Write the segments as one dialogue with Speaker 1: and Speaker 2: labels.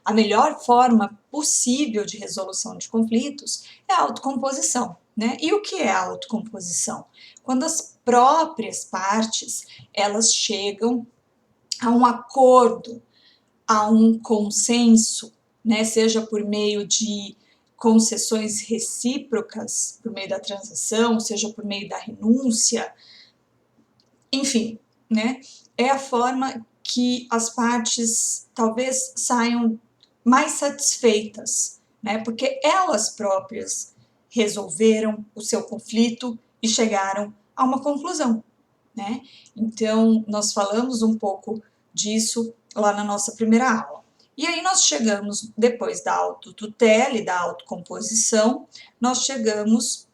Speaker 1: a melhor forma possível de resolução de conflitos é a autocomposição, né? E o que é a autocomposição? Quando as próprias partes, elas chegam a um acordo, a um consenso, né? Seja por meio de concessões recíprocas, por meio da transação, seja por meio da renúncia, enfim, né? É a forma que as partes talvez saiam mais satisfeitas, né? Porque elas próprias resolveram o seu conflito e chegaram a uma conclusão, né? Então, nós falamos um pouco disso lá na nossa primeira aula. E aí nós chegamos, depois da autotutela e da autocomposição, nós chegamos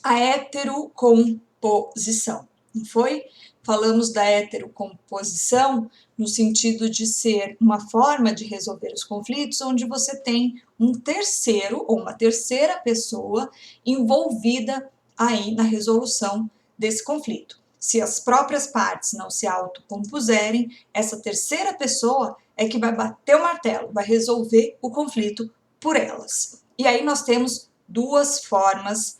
Speaker 1: à heterocomposição, não foi? Falamos da heterocomposição no sentido de ser uma forma de resolver os conflitos onde você tem um terceiro ou uma terceira pessoa envolvida aí na resolução desse conflito. Se as próprias partes não se autocompuserem, essa terceira pessoa é que vai bater o martelo, vai resolver o conflito por elas. E aí nós temos duas formas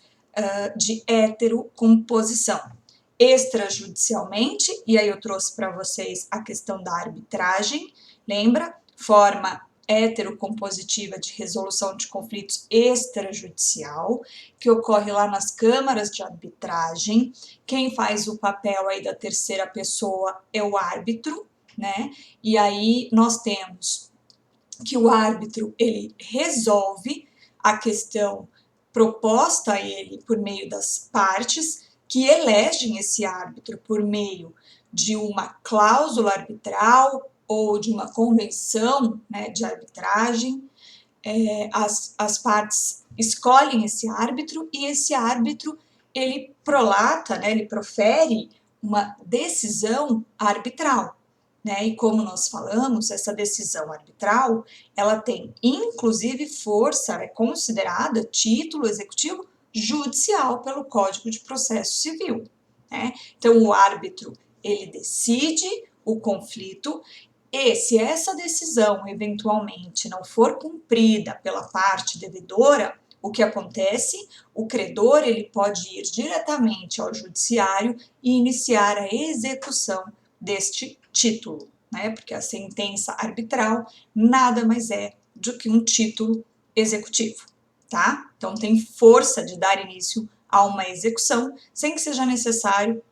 Speaker 1: de heterocomposição. Extrajudicialmente, e aí eu trouxe para vocês a questão da arbitragem, lembra? Forma heterocompositiva de resolução de conflitos extrajudicial, que ocorre lá nas câmaras de arbitragem. Quem faz o papel aí da terceira pessoa é o árbitro, né? E aí nós temos que o árbitro, ele resolve a questão proposta a ele por meio das partes, que elegem esse árbitro por meio de uma cláusula arbitral ou de uma convenção, né, de arbitragem. As partes escolhem esse árbitro e esse árbitro, ele prolata, né, ele profere uma decisão arbitral. Né? E como nós falamos, essa decisão arbitral, ela tem inclusive força, é considerada título executivo judicial pelo Código de Processo Civil. Né? Então, o árbitro, ele decide o conflito e se essa decisão eventualmente não for cumprida pela parte devedora, o que acontece? O credor, ele pode ir diretamente ao judiciário e iniciar a execução deste título, né? Porque a sentença arbitral nada mais é do que um título executivo, tá? Então tem força de dar início a uma execução sem que seja necessário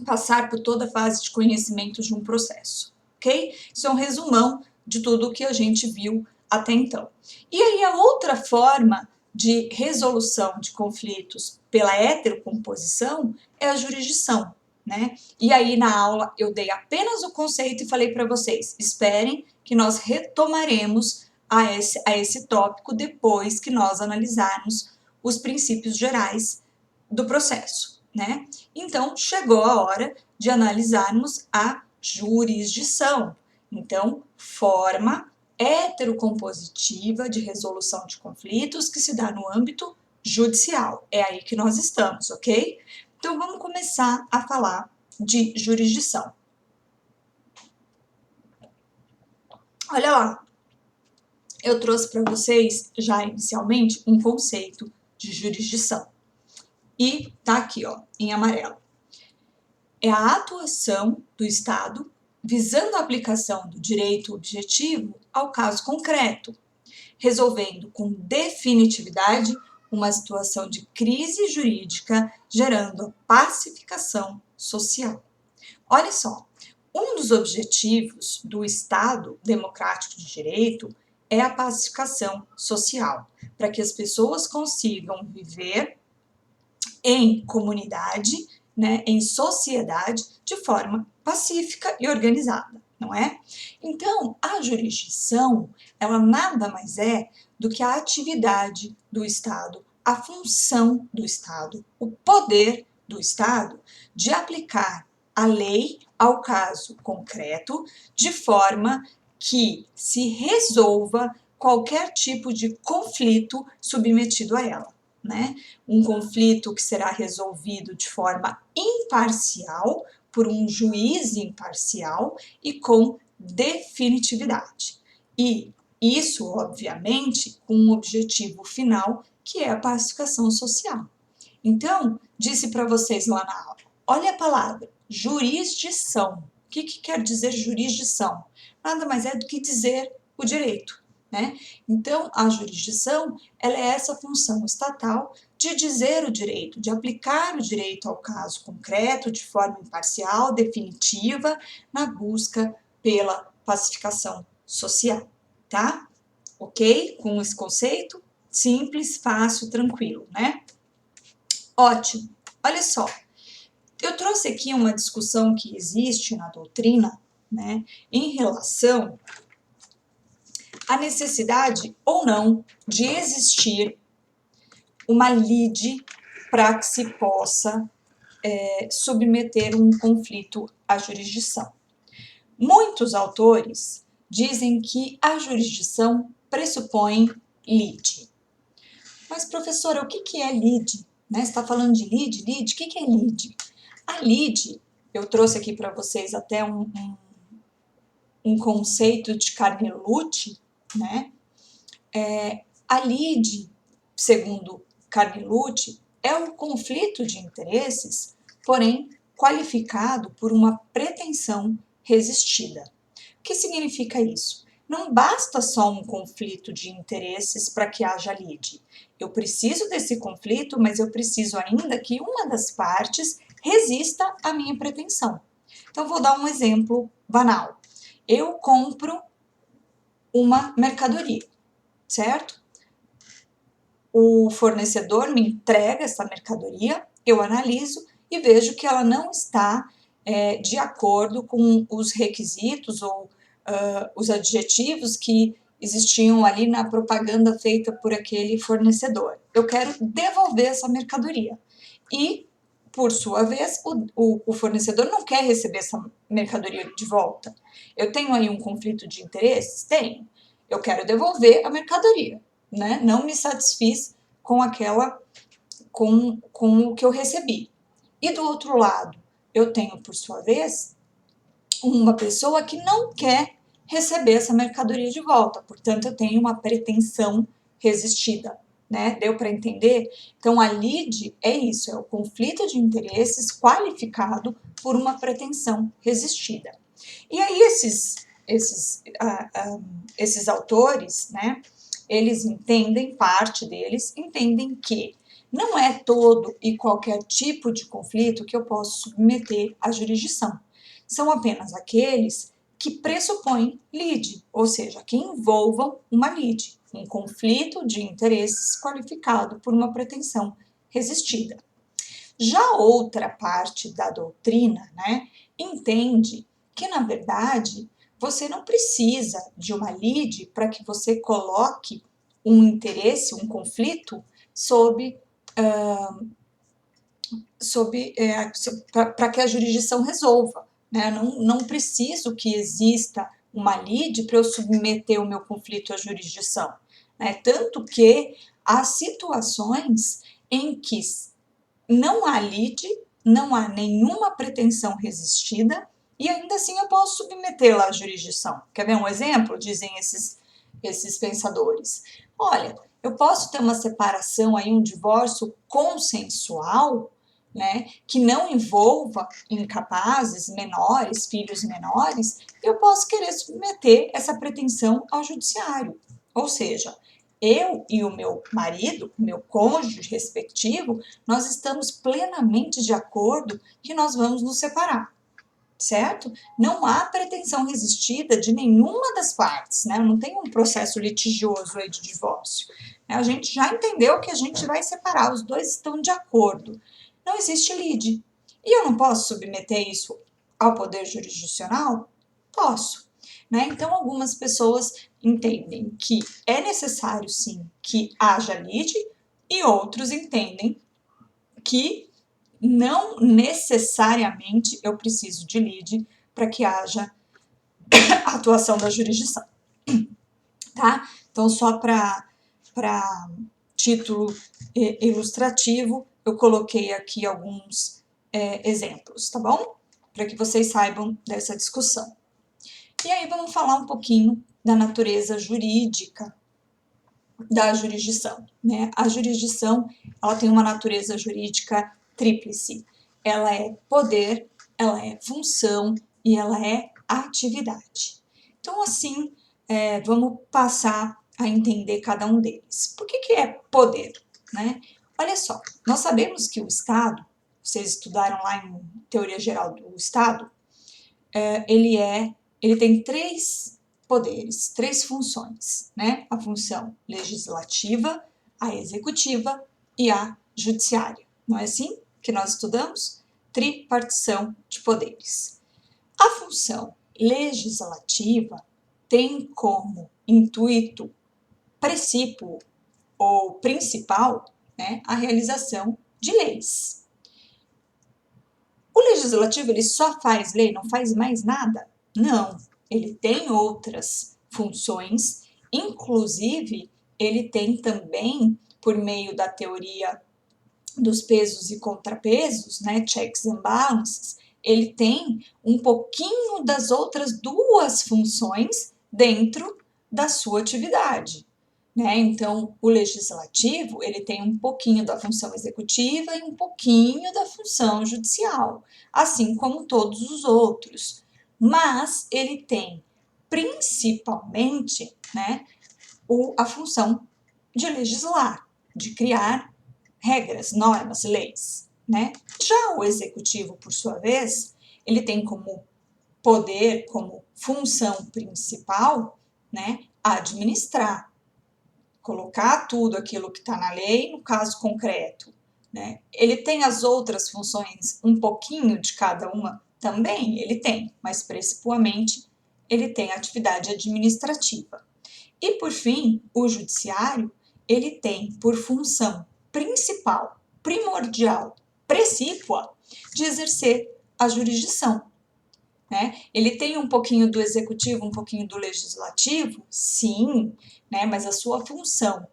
Speaker 1: passar por toda a fase de conhecimento de um processo, ok? Isso é um resumão de tudo o que a gente viu até então. E aí a outra forma de resolução de conflitos pela heterocomposição é a jurisdição, né? E aí na aula eu dei apenas o conceito e falei para vocês, esperem que nós retomaremos a esse tópico depois que nós analisarmos os princípios gerais do processo, né? Então chegou a hora de analisarmos a jurisdição. Então, forma heterocompositiva de resolução de conflitos que se dá no âmbito judicial. É aí que nós estamos, ok? Então, vamos começar a falar de jurisdição. Olha lá, eu trouxe para vocês, já inicialmente, um conceito de jurisdição. E tá aqui, ó, em amarelo. É a atuação do Estado visando a aplicação do direito objetivo ao caso concreto, resolvendo com definitividade uma situação de crise jurídica, gerando a pacificação social. Olha só, um dos objetivos do Estado democrático de direito é a pacificação social, para que as pessoas consigam viver em comunidade, né, em sociedade, de forma pacífica e organizada, não é? Então, a jurisdição, ela nada mais é do que a atividade do Estado, a função do Estado, o poder do Estado de aplicar a lei ao caso concreto, de forma que se resolva qualquer tipo de conflito submetido a ela. Né? Um conflito que será resolvido de forma imparcial, por um juiz imparcial e com definitividade. E isso, obviamente, com um objetivo final, que é a pacificação social. Então, disse para vocês lá na aula, olha a palavra, jurisdição. O que quer dizer jurisdição? Nada mais é do que dizer o direito, né? Então, a jurisdição, ela é essa função estatal de dizer o direito, de aplicar o direito ao caso concreto, de forma imparcial, definitiva, na busca pela pacificação social, tá? Ok? Com esse conceito? Simples, fácil, tranquilo, né? Ótimo. Olha só, eu trouxe aqui uma discussão que existe na doutrina, né, em relação à necessidade ou não de existir uma lide para que se possa submeter um conflito à jurisdição. Muitos autores dizem que a jurisdição pressupõe lide. Mas, professora, o que é lide? Né? Você está falando de lide? Lide? O que é lide? A lide, eu trouxe aqui para vocês até um conceito de Carnelucci, né? A lide, segundo Carnelucci, é um conflito de interesses, porém qualificado por uma pretensão resistida. O que significa isso? Não basta só um conflito de interesses para que haja lide. Eu preciso desse conflito, mas eu preciso ainda que uma das partes resista à minha pretensão. Então, vou dar um exemplo banal. Eu compro uma mercadoria, certo? O fornecedor me entrega essa mercadoria, eu analiso e vejo que ela não está de acordo com os requisitos ou os adjetivos que existiam ali na propaganda feita por aquele fornecedor. Eu quero devolver essa mercadoria. E, por sua vez, o fornecedor não quer receber essa mercadoria de volta. Eu tenho aí um conflito de interesses? Tenho. Eu quero devolver a mercadoria, né? Não me satisfiz com com o que eu recebi. E do outro lado, eu tenho, por sua vez, uma pessoa que não quer receber essa mercadoria de volta, portanto, eu tenho uma pretensão resistida, né? Deu para entender? Então, a lide é isso, é o conflito de interesses qualificado por uma pretensão resistida. E aí, esses autores, né, eles entendem, parte deles, entendem que não é todo e qualquer tipo de conflito que eu posso submeter à jurisdição. São apenas aqueles que pressupõem lide, ou seja, que envolvam uma lide, um conflito de interesses qualificado por uma pretensão resistida. Já outra parte da doutrina, né, entende que, na verdade, você não precisa de uma lide para que você coloque um interesse, um conflito, para que a jurisdição resolva. Né? Não preciso que exista uma lide para eu submeter o meu conflito à jurisdição. Né? Tanto que há situações em que não há lide, não há nenhuma pretensão resistida e ainda assim eu posso submetê-la à jurisdição. Quer ver um exemplo? Dizem esses pensadores. Olha, eu posso ter uma separação aí, um divórcio consensual, né, que não envolva incapazes, menores, filhos menores, eu posso querer submeter essa pretensão ao judiciário. Ou seja, eu e o meu marido, o meu cônjuge respectivo, nós estamos plenamente de acordo que nós vamos nos separar, certo? Não há pretensão resistida de nenhuma das partes, né? Não tem um processo litigioso aí de divórcio. A gente já entendeu que a gente vai separar, os dois estão de acordo. Não existe lide. E eu não posso submeter isso ao poder jurisdicional? Posso. Né? Então, algumas pessoas entendem que é necessário, sim, que haja lide, e outros entendem que não necessariamente eu preciso de lide para que haja a atuação da jurisdição. Tá? Então, só para título ilustrativo, eu coloquei aqui alguns exemplos, tá bom? Para que vocês saibam dessa discussão. E aí vamos falar um pouquinho da natureza jurídica da jurisdição, né? A jurisdição, ela tem uma natureza jurídica tríplice. Ela é poder, ela é função e ela é atividade. Então, assim, vamos passar a entender cada um deles. Por que é poder, né? Olha só, nós sabemos que o Estado, vocês estudaram lá em Teoria Geral do Estado, ele tem três poderes, três funções, né? A função legislativa, a executiva e a judiciária. Não é assim que nós estudamos? Tripartição de poderes. A função legislativa tem como intuito precípio ou principal, né, a realização de leis. O legislativo, ele só faz lei, não faz mais nada? Não, ele tem outras funções, inclusive ele tem também, por meio da teoria dos pesos e contrapesos, né, checks and balances, ele tem um pouquinho das outras duas funções dentro da sua atividade. Né? Então, o legislativo, ele tem um pouquinho da função executiva e um pouquinho da função judicial, assim como todos os outros. Mas ele tem, principalmente, né, a função de legislar, de criar regras, normas, leis. Né? Já o executivo, por sua vez, ele tem como poder, como função principal, né, administrar, colocar tudo aquilo que está na lei no caso concreto. Né? Ele tem as outras funções, um pouquinho de cada uma também, ele tem, mas principalmente ele tem a atividade administrativa. E por fim, o judiciário, ele tem por função principal, primordial, precípua, de exercer a jurisdição. Né? Ele tem um pouquinho do executivo, um pouquinho do legislativo, sim, né? Mas a sua função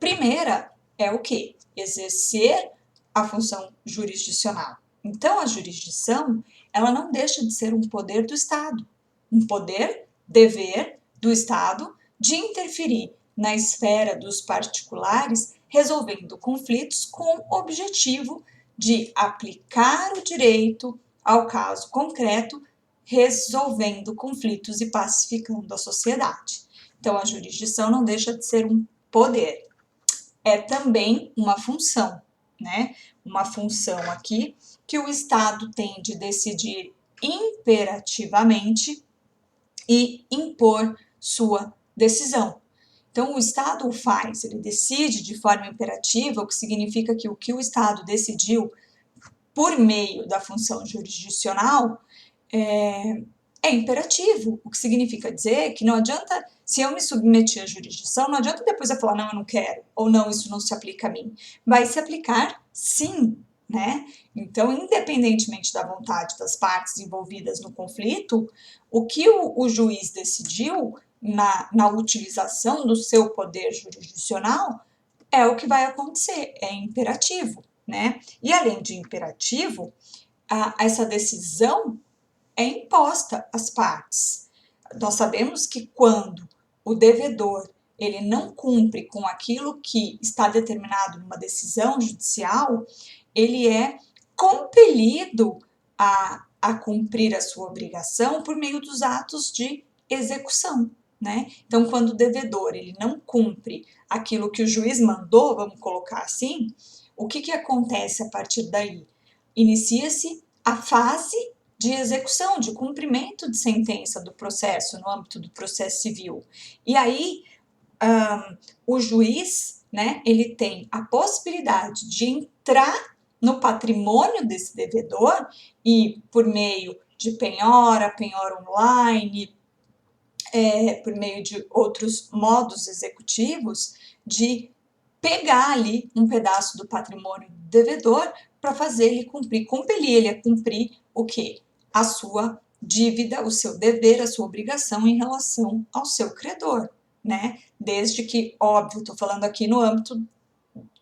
Speaker 1: primeira é o quê? Exercer a função jurisdicional. Então, a jurisdição, ela não deixa de ser um poder do Estado, um poder, dever do Estado de interferir na esfera dos particulares, resolvendo conflitos com o objetivo de aplicar o direito ao caso concreto, resolvendo conflitos e pacificando a sociedade. Então, a jurisdição não deixa de ser um poder. É também uma função, né? Uma função aqui que o Estado tem de decidir imperativamente e impor sua decisão. Então, o Estado o faz, ele decide de forma imperativa, o que significa que o que o Estado decidiu por meio da função jurisdicional é imperativo, o que significa dizer que não adianta, se eu me submeter à jurisdição, não adianta depois eu falar, não, eu não quero, ou não, isso não se aplica a mim. Vai se aplicar sim, né? Então, independentemente da vontade das partes envolvidas no conflito, o que o juiz decidiu na utilização do seu poder jurisdicional é o que vai acontecer, é imperativo, né? E além de imperativo, essa decisão é imposta às partes. Nós sabemos que quando o devedor ele não cumpre com aquilo que está determinado numa decisão judicial, ele é compelido a cumprir a sua obrigação por meio dos atos de execução. Né? Então, quando o devedor ele não cumpre aquilo que o juiz mandou, vamos colocar assim, o que acontece a partir daí? Inicia-se a fase de execução, de cumprimento de sentença do processo, no âmbito do processo civil. E aí, o juiz, né, ele tem a possibilidade de entrar no patrimônio desse devedor e, por meio de penhora online, por meio de outros modos executivos, de pegar ali um pedaço do patrimônio do devedor para fazer ele cumprir, compelir ele a cumprir o quê? A sua dívida, o seu dever, a sua obrigação em relação ao seu credor, né? Desde que, óbvio, estou falando aqui no âmbito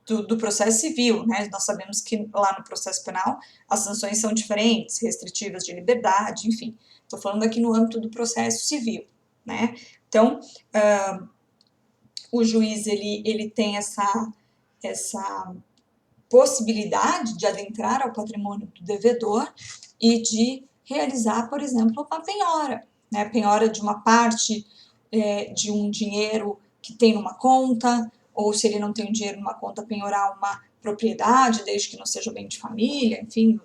Speaker 1: do processo civil, né? Nós sabemos que lá no processo penal as sanções são diferentes, restritivas de liberdade, enfim. Estou falando aqui no âmbito do processo civil, né? Então, o juiz, ele tem essa possibilidade de adentrar ao patrimônio do devedor e de realizar, por exemplo, uma penhora, né? Penhora de uma parte de um dinheiro que tem numa conta, ou se ele não tem dinheiro numa conta, penhorar uma propriedade, desde que não seja bem de família, enfim,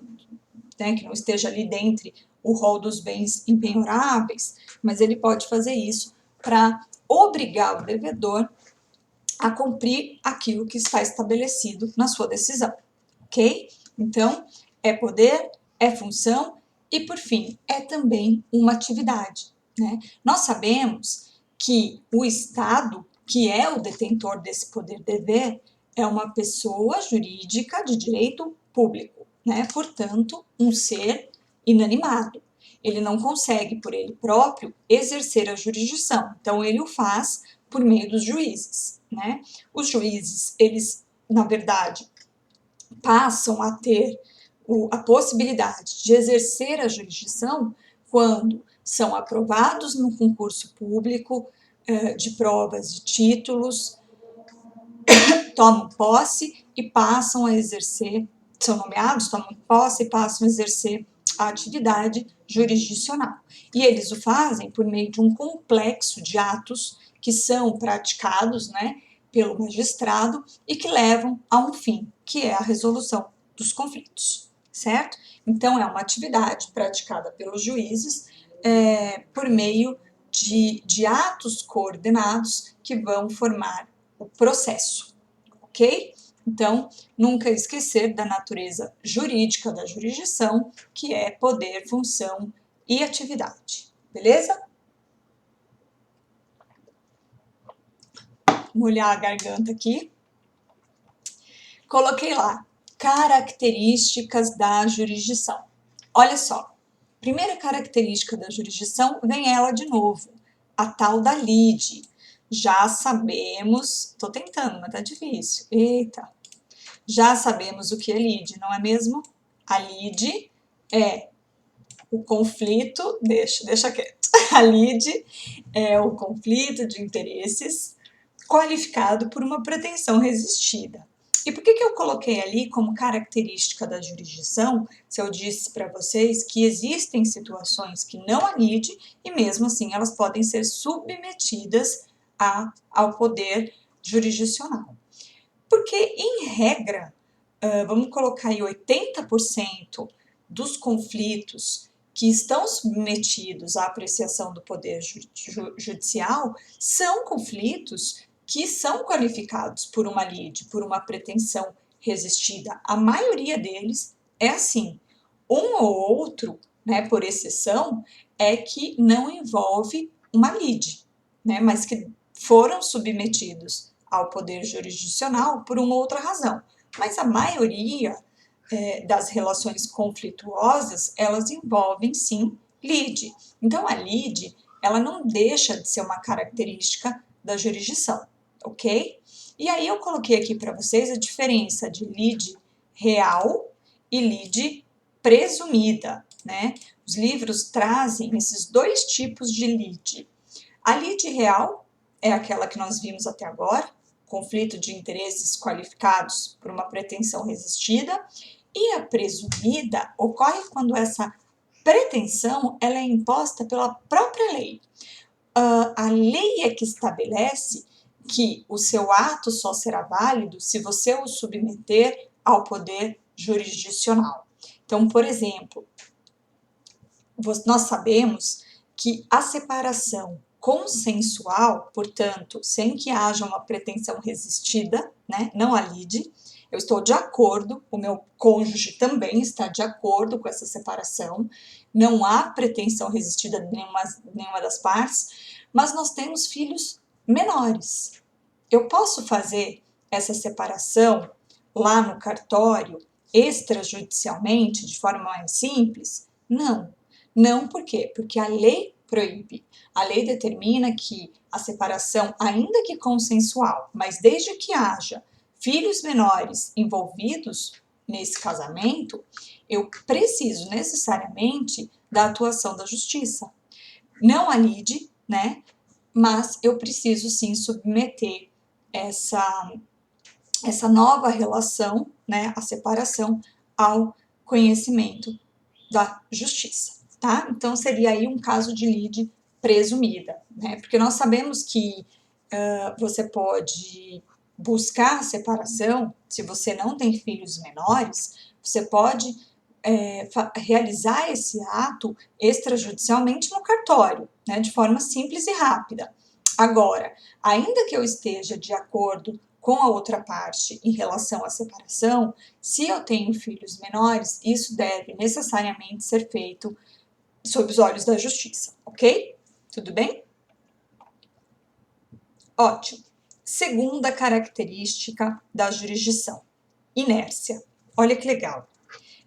Speaker 1: né, que não esteja ali dentre o rol dos bens impenhoráveis, mas ele pode fazer isso para obrigar o devedor a cumprir aquilo que está estabelecido na sua decisão, ok? Então, é poder, é função e, por fim, é também uma atividade, né? Nós sabemos que o Estado, que é o detentor desse poder-dever, é uma pessoa jurídica de direito público, né? Portanto, um ser inanimado. Ele não consegue, por ele próprio, exercer a jurisdição. Então, ele o faz por meio dos juízes, né? Os juízes, eles, na verdade, passam a ter a possibilidade de exercer a jurisdição quando são aprovados no concurso público de provas de títulos, tomam posse e passam a exercer, são nomeados, tomam posse e passam a exercer a atividade jurisdicional. E eles o fazem por meio de um complexo de atos que são praticados, né, pelo magistrado e que levam a um fim, que é a resolução dos conflitos, certo? Então, é uma atividade praticada pelos juízes por meio de atos coordenados que vão formar o processo, ok? Então, nunca esquecer da natureza jurídica da jurisdição, que é poder, função e atividade, beleza? Molhar a garganta aqui. Coloquei lá, características da jurisdição. Olha só, primeira característica da jurisdição, vem ela de novo, a tal da lide. Já sabemos, tô tentando, mas tá difícil, eita. Já sabemos o que é lide, não é mesmo? A lide é o conflito, deixa quieto. A lide é o conflito de interesses qualificado por uma pretensão resistida. E por que eu coloquei ali como característica da jurisdição, se eu disse para vocês que existem situações que não há lide e mesmo assim elas podem ser submetidas ao poder jurisdicional? Porque, em regra, vamos colocar aí 80% dos conflitos que estão submetidos à apreciação do poder judicial são conflitos que são qualificados por uma lide, por uma pretensão resistida. A maioria deles é assim. Um ou outro, né, por exceção, é que não envolve uma lide, né, mas que foram submetidos ao poder jurisdicional por uma outra razão. Mas a maioria das relações conflituosas, elas envolvem, sim, lide. Então, a lide, ela não deixa de ser uma característica da jurisdição, ok? E aí eu coloquei aqui para vocês a diferença de lide real e lide presumida, né? Os livros trazem esses dois tipos de lide. A lide real é aquela que nós vimos até agora, conflito de interesses qualificados por uma pretensão resistida, e a presumida ocorre quando essa pretensão ela é imposta pela própria lei. A lei é que estabelece que o seu ato só será válido se você o submeter ao poder jurisdicional. Então, por exemplo, nós sabemos que a separação consensual, portanto, sem que haja uma pretensão resistida, né, não a lide, eu estou de acordo, o meu cônjuge também está de acordo com essa separação, não há pretensão resistida de nenhuma das partes, mas nós temos filhos menores. Eu posso fazer essa separação lá no cartório, extrajudicialmente, de forma mais simples? Não. Não por quê? Porque a lei proíbe. A lei determina que a separação, ainda que consensual, mas desde que haja filhos menores envolvidos nesse casamento, eu preciso necessariamente da atuação da justiça. Não a lide, né? mas eu preciso sim submeter essa nova relação, né, a separação, ao conhecimento da justiça, tá? Então, seria aí um caso de lide presumida, né? Porque nós sabemos que você pode buscar a separação, se você não tem filhos menores, você pode realizar esse ato extrajudicialmente no cartório, né, de forma simples e rápida. Agora, ainda que eu esteja de acordo com a outra parte em relação à separação, se eu tenho filhos menores, isso deve necessariamente ser feito sob os olhos da justiça, ok? Tudo bem? Ótimo. Segunda característica da jurisdição: inércia. Olha que legal.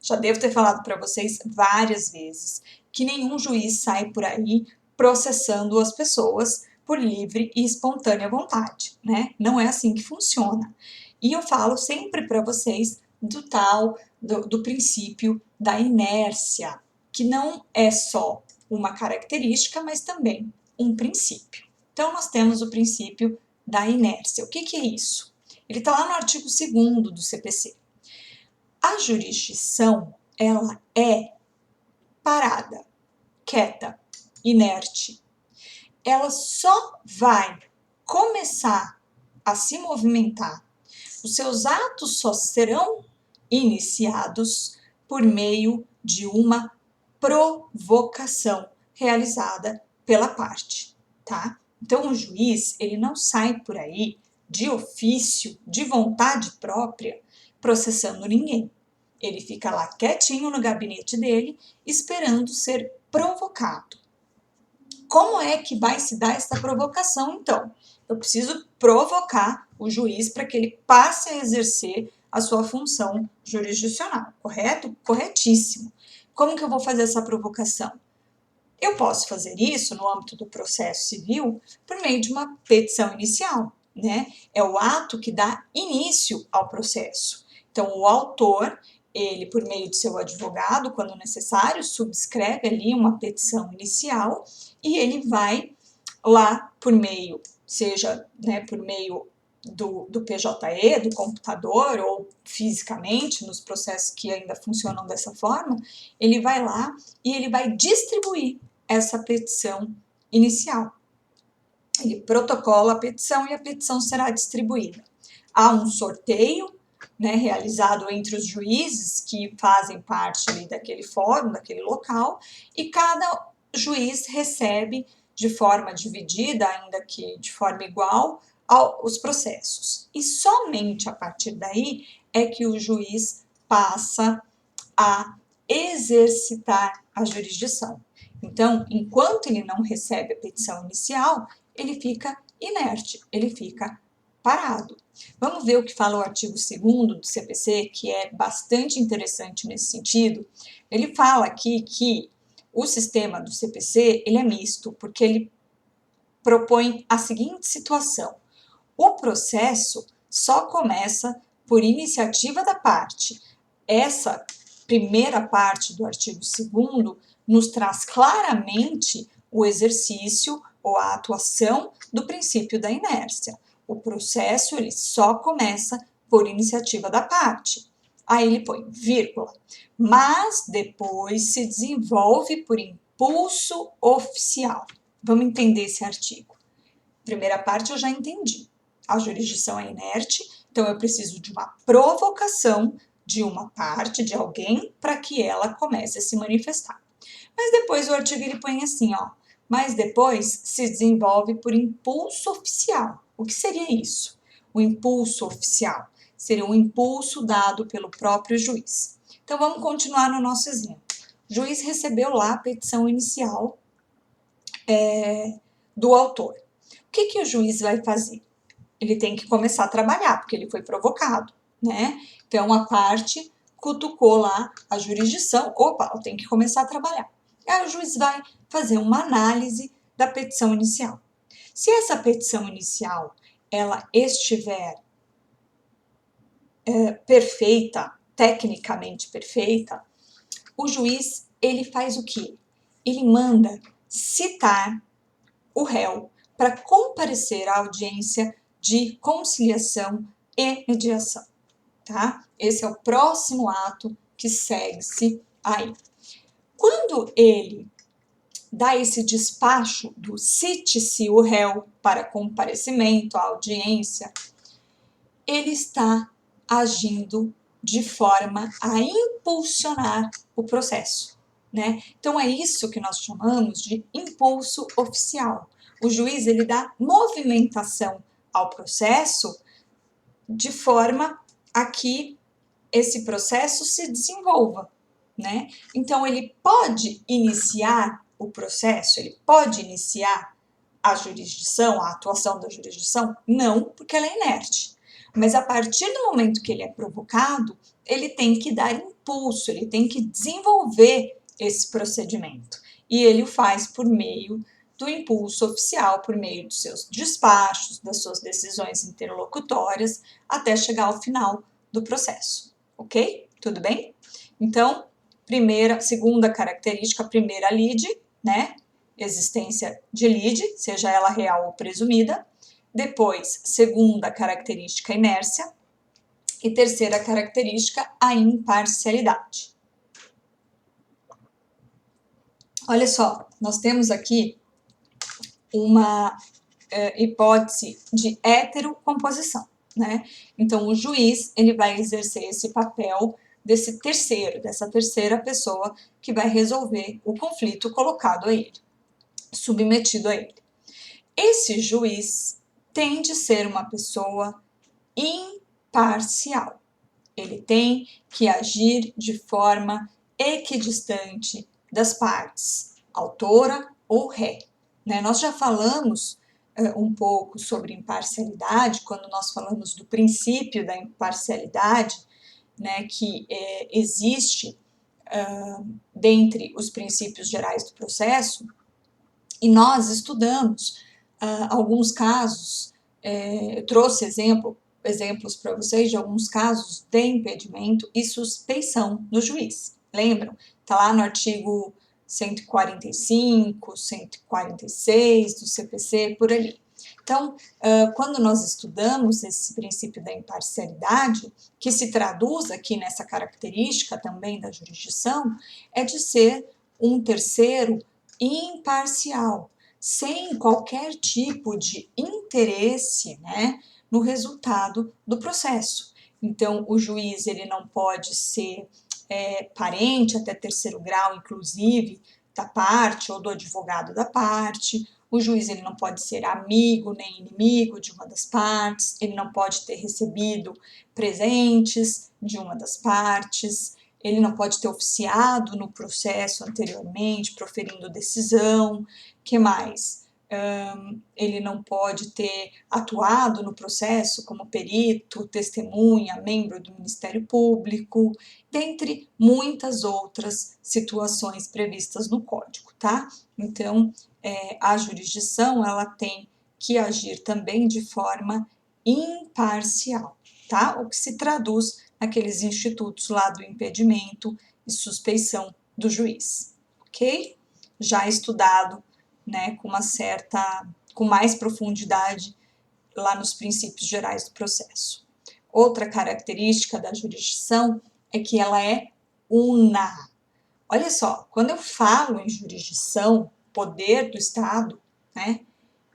Speaker 1: Já devo ter falado para vocês várias vezes que nenhum juiz sai por aí processando as pessoas por livre e espontânea vontade, né? Não é assim que funciona. E eu falo sempre para vocês do princípio da inércia, que não é só uma característica, mas também um princípio. Então, nós temos o princípio da inércia. O que é isso? Ele está lá no artigo 2º do CPC. A jurisdição, ela é parada, quieta, inerte. Ela só vai começar a se movimentar, os seus atos só serão iniciados por meio de uma provocação realizada pela parte, tá? Então, o juiz, ele não sai por aí de ofício, de vontade própria, processando ninguém. Ele fica lá quietinho no gabinete dele, esperando ser provocado. Como é que vai se dar essa provocação, então? Eu preciso provocar o juiz para que ele passe a exercer a sua função jurisdicional, correto? Corretíssimo. Como que eu vou fazer essa provocação? Eu posso fazer isso no âmbito do processo civil por meio de uma petição inicial, né? É o ato que dá início ao processo. Então, o autor, ele, por meio de seu advogado, quando necessário, subscreve ali uma petição inicial e ele vai lá por meio, seja, né, por meio do PJE, do computador, ou fisicamente, nos processos que ainda funcionam dessa forma, ele vai lá e ele vai distribuir essa petição inicial. Ele protocola a petição e a petição será distribuída. Há um sorteio, né, realizado entre os juízes que fazem parte ali daquele fórum, daquele local, e cada juiz recebe de forma dividida, ainda que de forma igual, os processos. E somente a partir daí é que o juiz passa a exercitar a jurisdição. Então, enquanto ele não recebe a petição inicial, ele fica inerte, ele fica parado. Vamos ver o que fala o artigo 2º do CPC, que é bastante interessante nesse sentido. Ele fala aqui que o sistema do CPC, ele é misto, porque ele propõe a seguinte situação: o processo só começa por iniciativa da parte. Essa primeira parte do artigo 2º nos traz claramente o exercício ou a atuação do princípio da inércia. O processo, ele só começa por iniciativa da parte. Aí ele põe vírgula, mas depois se desenvolve por impulso oficial. Vamos entender esse artigo. Primeira parte eu já entendi. A jurisdição é inerte, então eu preciso de uma provocação de uma parte, de alguém, para que ela comece a se manifestar. Mas depois o artigo ele põe assim, ó, mas depois se desenvolve por impulso oficial. O que seria isso? O impulso oficial seria um impulso dado pelo próprio juiz. Então vamos continuar no nosso exemplo. O juiz recebeu lá a petição inicial do autor. O que o juiz vai fazer? Ele tem que começar a trabalhar, porque ele foi provocado, né? Então, a parte cutucou lá a jurisdição, opa, eu tenho que começar a trabalhar. Aí o juiz vai fazer uma análise da petição inicial. Se essa petição inicial, ela estiver perfeita, tecnicamente perfeita, o juiz, ele faz o quê? Ele manda citar o réu para comparecer à audiência de conciliação e mediação, tá? Esse é o próximo ato que segue-se aí. Quando ele dá esse despacho do cite-se o réu para comparecimento à audiência, ele está agindo de forma a impulsionar o processo, né? Então é isso que nós chamamos de impulso oficial. O juiz ele dá movimentação ao processo de forma a que esse processo se desenvolva, né? Então ele pode iniciar o processo, ele pode iniciar a jurisdição, a atuação da jurisdição? Não, porque ela é inerte. Mas a partir do momento que ele é provocado, ele tem que dar impulso, ele tem que desenvolver esse procedimento. E ele o faz por meio do impulso oficial, por meio dos seus despachos, das suas decisões interlocutórias, até chegar ao final do processo. Ok? Tudo bem? Então, segunda característica, primeira lide, né? Existência de lide, seja ela real ou presumida. Depois, segunda característica, inércia. E terceira característica, a imparcialidade. Olha só, nós temos aqui uma hipótese de heterocomposição, né? Então, o juiz ele vai exercer esse papel dessa terceira pessoa que vai resolver o conflito colocado a ele, submetido a ele. Esse juiz tem de ser uma pessoa imparcial. Ele tem que agir de forma equidistante das partes, autora ou ré. Né? Nós já falamos um pouco sobre imparcialidade, quando nós falamos do princípio da imparcialidade, né, que existe dentre os princípios gerais do processo, e nós estudamos alguns casos, eu trouxe exemplos para vocês de alguns casos de impedimento e suspeição do juiz. Lembram? Está lá no artigo 145, 146 do CPC, por ali. Então, quando nós estudamos esse princípio da imparcialidade, que se traduz aqui nessa característica também da jurisdição, é de ser um terceiro imparcial, sem qualquer tipo de interesse, né, no resultado do processo. Então, o juiz ele não pode ser parente até terceiro grau, inclusive, da parte ou do advogado da parte. O juiz ele não pode ser amigo nem inimigo de uma das partes, ele não pode ter recebido presentes de uma das partes, ele não pode ter oficiado no processo anteriormente, proferindo decisão. Que mais? Ele não pode ter atuado no processo como perito, testemunha, membro do Ministério Público, dentre muitas outras situações previstas no Código, tá? Então, a jurisdição, ela tem que agir também de forma imparcial, tá? O que se traduz naqueles institutos lá do impedimento e suspeição do juiz, ok? Já estudado, né, com mais profundidade lá nos princípios gerais do processo. Outra característica da jurisdição é que ela é una. Olha só, quando eu falo em jurisdição, poder do Estado, né,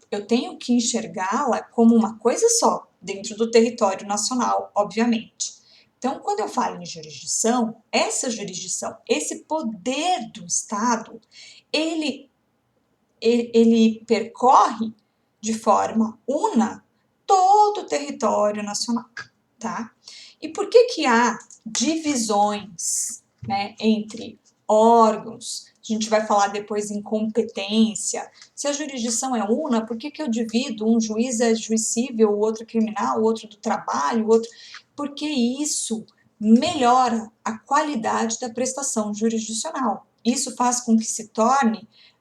Speaker 1: eu tenho que enxergá-la como uma coisa só, dentro do território nacional, obviamente. Então, quando eu falo em jurisdição, essa jurisdição, esse poder do Estado, ele percorre de forma una todo o território nacional, tá? E por que que há divisões, né, entre órgãos? A gente vai falar depois em competência. Se a jurisdição é una, por que que eu divido? Um juiz é juiz civil, o outro é criminal, o outro do trabalho, o outro... Porque isso melhora a qualidade da prestação jurisdicional. Isso faz com que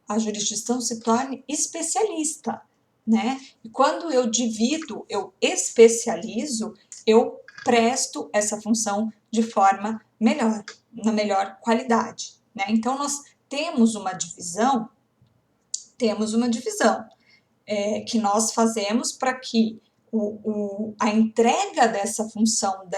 Speaker 1: a jurisdição se torne especialista, né? E quando eu divido, eu especializo, eu presto essa função de forma melhor, na melhor qualidade, né? Então, nós temos uma divisão, que nós fazemos para que a entrega dessa função,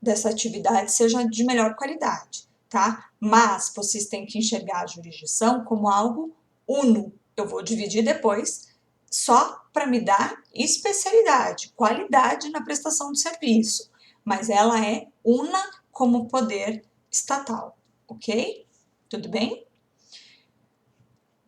Speaker 1: dessa atividade seja de melhor qualidade, tá? Mas vocês têm que enxergar a jurisdição como algo uno. Eu vou dividir depois, só para me dar especialidade, qualidade na prestação de serviço, mas ela é una como poder estatal, ok? Tudo bem?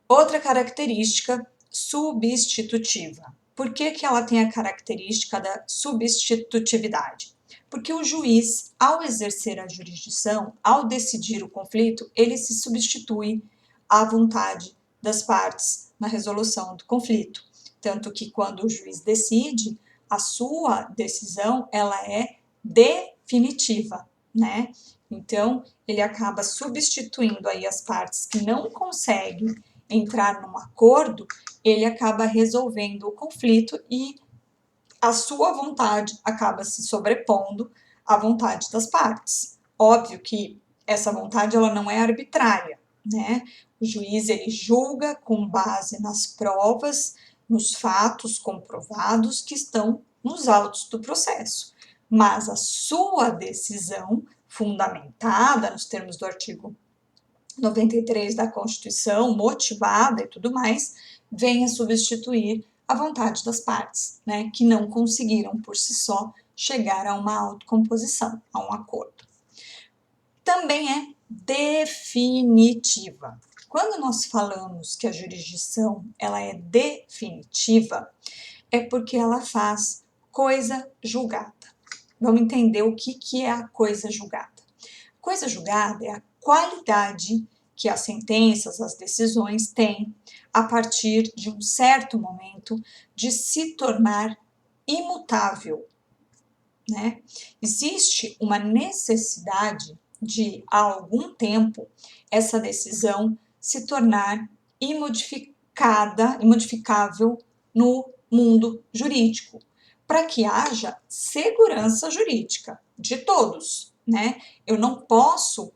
Speaker 1: Outra característica substitutiva. Por que que ela tem a característica da substitutividade? Porque o juiz, ao exercer a jurisdição, ao decidir o conflito, ele se substitui à vontade das partes na resolução do conflito. Tanto que quando o juiz decide, a sua decisão, ela é definitiva, né? Então, ele acaba substituindo aí as partes que não conseguem entrar num acordo, ele acaba resolvendo o conflito e a sua vontade acaba se sobrepondo à vontade das partes. Óbvio que essa vontade ela não é arbitrária, né? O juiz ele julga com base nas provas, nos fatos comprovados que estão nos autos do processo. Mas a sua decisão, fundamentada nos termos do artigo 93 da Constituição, motivada e tudo mais, vem a substituir a vontade das partes, né, que não conseguiram por si só chegar a uma autocomposição, a um acordo. Também é definitiva. Quando nós falamos que a jurisdição ela é definitiva, é porque ela faz coisa julgada. Vamos entender o que é a coisa julgada. Coisa julgada é a qualidade que as sentenças, as decisões têm a partir de um certo momento de se tornar imutável, né? Existe uma necessidade de, há algum tempo, essa decisão se tornar imodificável no mundo jurídico, para que haja segurança jurídica de todos, né? Eu não posso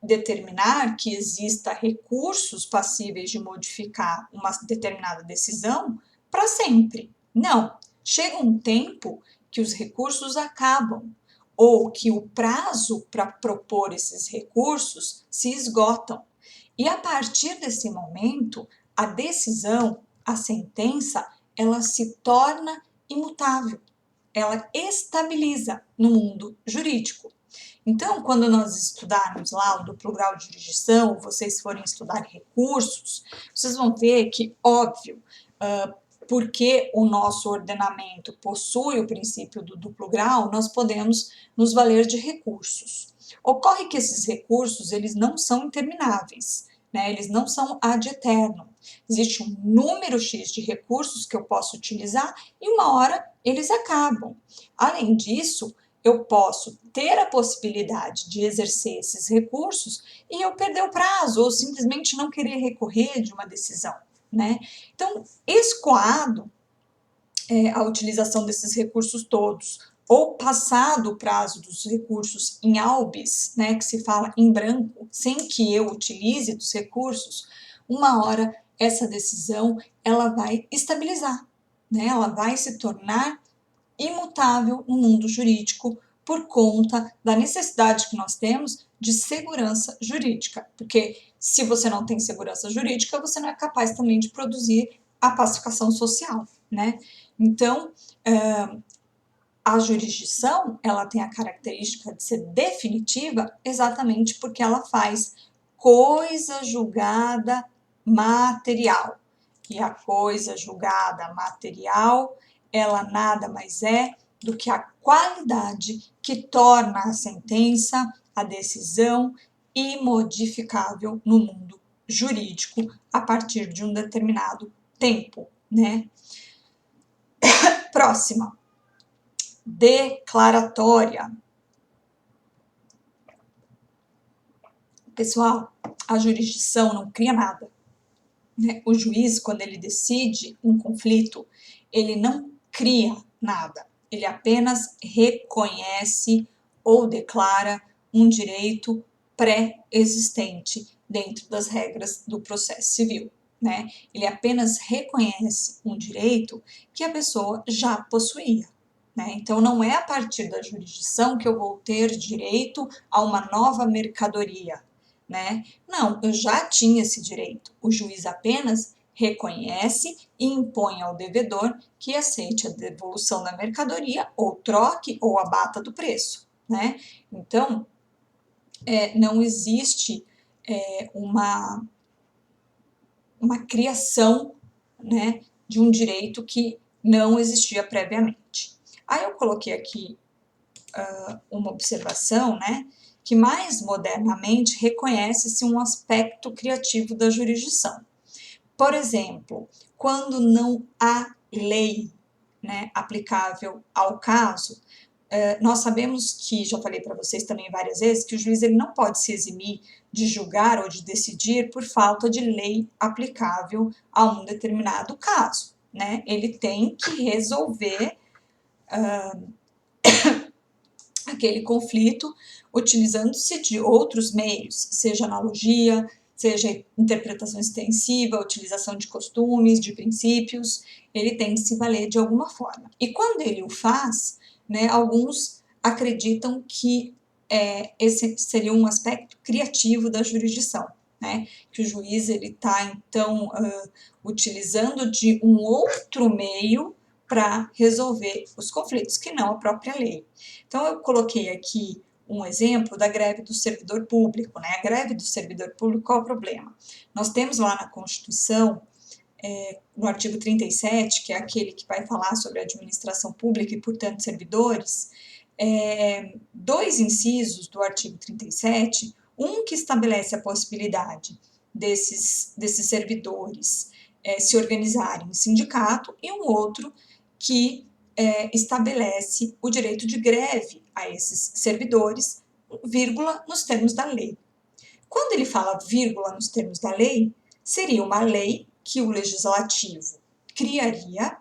Speaker 1: determinar que exista recursos passíveis de modificar uma determinada decisão para sempre. Não. Chega um tempo que os recursos acabam ou que o prazo para propor esses recursos se esgotam. E a partir desse momento, a decisão, a sentença, ela se torna imutável. Ela estabiliza no mundo jurídico. Então, quando nós estudarmos lá o duplo grau de jurisdição, vocês forem estudar recursos, vocês vão ver que, óbvio, porque o nosso ordenamento possui o princípio do duplo grau, nós podemos nos valer de recursos. Ocorre que esses recursos, eles não são intermináveis, né? Eles não são ad eternum. Existe um número X de recursos que eu posso utilizar e uma hora eles acabam. Além disso, eu posso ter a possibilidade de exercer esses recursos e eu perder o prazo ou simplesmente não querer recorrer de uma decisão, né? Então, escoado a utilização desses recursos todos ou passado o prazo dos recursos em albis, né, que se fala em branco, sem que eu utilize dos recursos, uma hora essa decisão ela vai estabilizar, né? Ela vai se tornar imutável no mundo jurídico por conta da necessidade que nós temos de segurança jurídica, porque se você não tem segurança jurídica, você não é capaz também de produzir a pacificação social, né? Então, a jurisdição, ela tem a característica de ser definitiva exatamente porque ela faz coisa julgada material. E a coisa julgada material, ela nada mais é do que a qualidade que torna a sentença, a decisão imodificável no mundo jurídico a partir de um determinado tempo, né? Próxima. Declaratória. Pessoal, a jurisdição não cria nada, né? O juiz, quando ele decide um conflito, ele não cria nada, ele apenas reconhece ou declara um direito pré-existente dentro das regras do processo civil, né? Ele apenas reconhece um direito que a pessoa já possuía, né? Então, não é a partir da jurisdição que eu vou ter direito a uma nova mercadoria, né? Não, eu já tinha esse direito. O juiz apenas reconhece e impõe ao devedor que aceite a devolução da mercadoria ou troque ou abata do preço, né? Então, não existe uma criação, né, de um direito que não existia previamente. Aí eu coloquei aqui uma observação, né, que mais modernamente reconhece-se um aspecto criativo da jurisdição. Por exemplo, quando não há lei, né, aplicável ao caso, nós sabemos que, já falei para vocês também várias vezes, que o juiz ele não pode se eximir de julgar ou de decidir por falta de lei aplicável a um determinado caso, né? Ele tem que resolver aquele conflito utilizando-se de outros meios, seja analogia, seja interpretação extensiva, utilização de costumes, de princípios, ele tem que se valer de alguma forma. E quando ele o faz, né, alguns acreditam que esse seria um aspecto criativo da jurisdição, né, que o juiz ele está então utilizando de um outro meio para resolver os conflitos, que não a própria lei. Então, eu coloquei aqui um exemplo da greve do servidor público, né? A greve do servidor público, qual é o problema? Nós temos lá na Constituição, no artigo 37, que é aquele que vai falar sobre a administração pública e, portanto, servidores, dois incisos do artigo 37, um que estabelece a possibilidade desses servidores se organizarem em sindicato e um outro que estabelece o direito de greve a esses servidores, vírgula, nos termos da lei. Quando ele fala vírgula nos termos da lei, seria uma lei que o legislativo criaria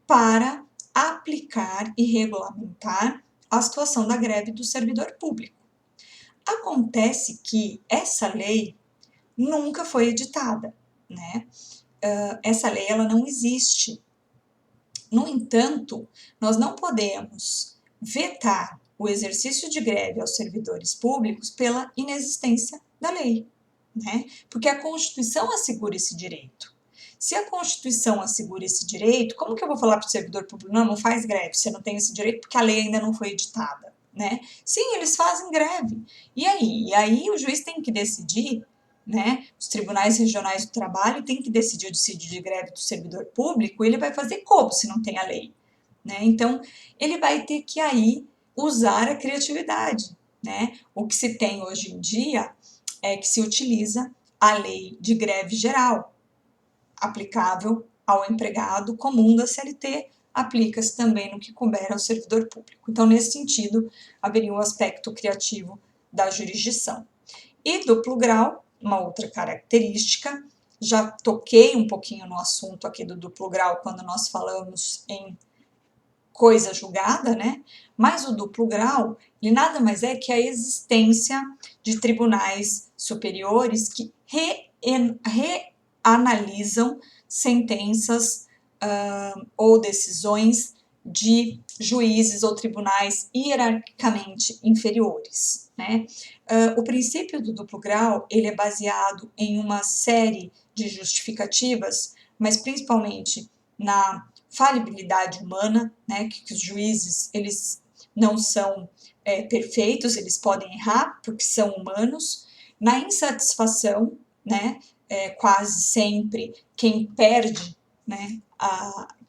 Speaker 1: para aplicar e regulamentar a situação da greve do servidor público. Acontece que essa lei nunca foi editada, né? Essa lei ela não existe. No entanto, nós não podemos vetar o exercício de greve aos servidores públicos pela inexistência da lei, né? Porque a Constituição assegura esse direito. Se a Constituição assegura esse direito, como que eu vou falar para o servidor público, não faz greve, você não tem esse direito porque a lei ainda não foi editada, né? Sim, eles fazem greve. E aí? E aí o juiz tem que decidir, né? Os tribunais regionais do trabalho têm que decidir o dissídio de greve do servidor público, ele vai fazer como se não tem a lei, né? Então, ele vai ter que aí usar a criatividade, né? O que se tem hoje em dia é que se utiliza a lei de greve geral, aplicável ao empregado comum da CLT, aplica-se também no que couber ao servidor público. Então, nesse sentido, haveria um aspecto criativo da jurisdição. E duplo grau, uma outra característica, já toquei um pouquinho no assunto aqui do duplo grau quando nós falamos em coisa julgada, né? Mas o duplo grau, ele nada mais é que a existência de tribunais superiores que reanalisam sentenças ou decisões de juízes ou tribunais hierarquicamente inferiores, né? O princípio do duplo grau, ele é baseado em uma série de justificativas, mas principalmente na falibilidade humana, né? Que os juízes, eles não são perfeitos, eles podem errar porque são humanos, na insatisfação, né? Quase sempre quem perde, né?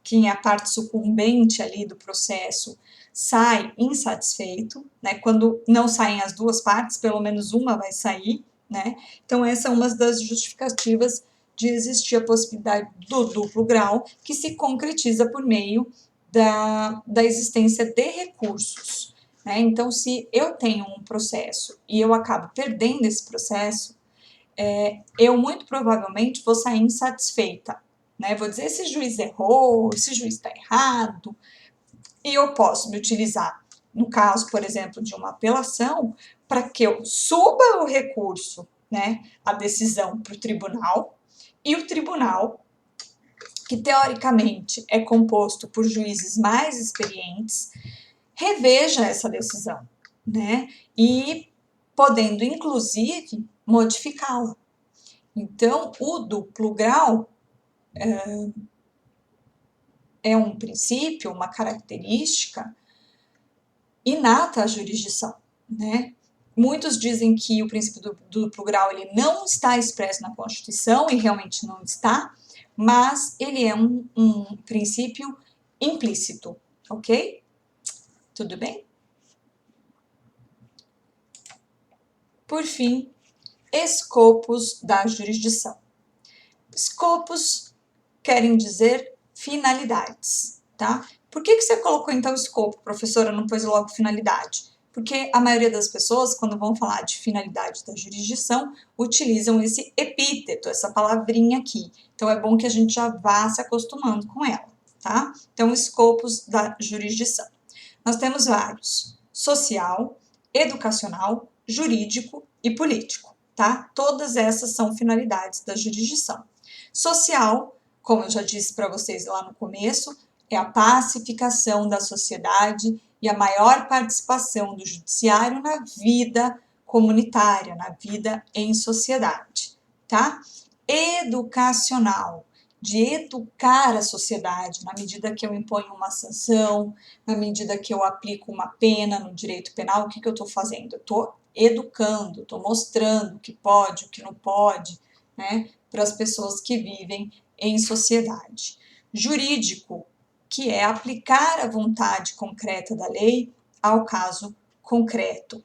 Speaker 1: Quem é a parte sucumbente ali do processo sai insatisfeito, né? Quando não saem as duas partes, pelo menos uma vai sair, né? Então, essa é uma das justificativas de existir a possibilidade do duplo grau, que se concretiza por meio da existência de recursos, né? Então, se eu tenho um processo e eu acabo perdendo esse processo, eu muito provavelmente vou sair insatisfeita, né? Vou dizer, esse juiz errou, esse juiz está errado, e eu posso me utilizar, no caso, por exemplo, de uma apelação, para que eu suba o recurso, né, a decisão para o tribunal, e o tribunal, que teoricamente é composto por juízes mais experientes, reveja essa decisão, né? E podendo, inclusive, modificá-la. Então, o duplo grau é um princípio, uma característica inata à jurisdição, né? Muitos dizem que o princípio do duplo grau ele não está expresso na Constituição, e realmente não está, mas ele é um princípio implícito, ok? Tudo bem? Por fim, escopos da jurisdição. Escopos querem dizer finalidades, tá? Por que você colocou então escopo, professora, não pôs logo finalidade? Porque a maioria das pessoas, quando vão falar de finalidade da jurisdição, utilizam esse epíteto, essa palavrinha aqui. Então, é bom que a gente já vá se acostumando com ela, tá? Então, escopos da jurisdição. Nós temos vários: social, educacional, jurídico e político, tá? Todas essas são finalidades da jurisdição. Social, como eu já disse para vocês lá no começo, é a pacificação da sociedade e a maior participação do judiciário na vida comunitária, na vida em sociedade, tá? Educacional, de educar a sociedade, na medida que eu imponho uma sanção, na medida que eu aplico uma pena no direito penal, o que eu estou fazendo? Eu estou educando, estou mostrando o que pode, o que não pode, né, para as pessoas que vivem em sociedade. Jurídico, que é aplicar a vontade concreta da lei ao caso concreto.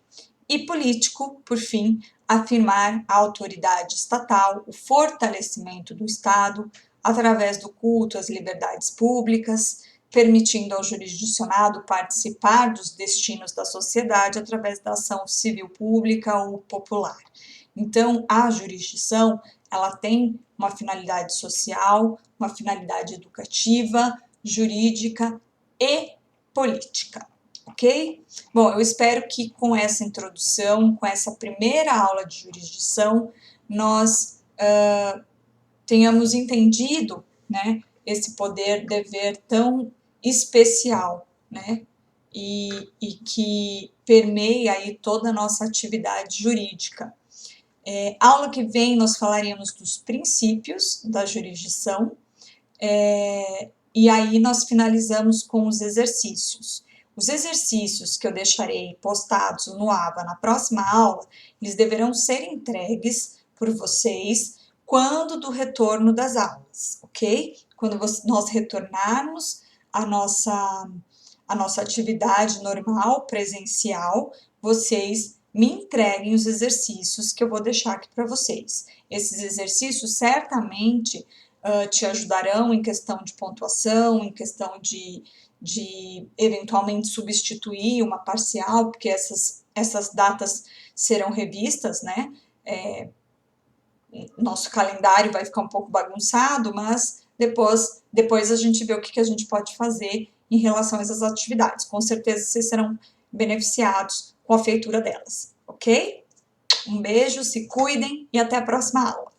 Speaker 1: E político, por fim, afirmar a autoridade estatal, o fortalecimento do Estado, através do culto às liberdades públicas, permitindo ao jurisdicionado participar dos destinos da sociedade através da ação civil pública ou popular. Então, a jurisdição, ela tem uma finalidade social, uma finalidade educativa, jurídica e política, ok? Bom, eu espero que com essa introdução, com essa primeira aula de jurisdição, nós tenhamos entendido, né, esse poder-dever tão especial, né, e que permeia aí toda a nossa atividade jurídica. Aula que vem nós falaremos dos princípios da jurisdição, e aí nós finalizamos com os exercícios. Os exercícios que eu deixarei postados no AVA na próxima aula, eles deverão ser entregues por vocês quando do retorno das aulas, ok? Quando nós retornarmos à nossa atividade normal, presencial, vocês me entreguem os exercícios que eu vou deixar aqui para vocês. Esses exercícios certamente te ajudarão em questão de pontuação, em questão de eventualmente substituir uma parcial, porque essas datas serão revistas, né? Nosso calendário vai ficar um pouco bagunçado, mas depois a gente vê o que a gente pode fazer em relação a essas atividades. Com certeza vocês serão beneficiados com a feitura delas, ok? Um beijo, se cuidem e até a próxima aula.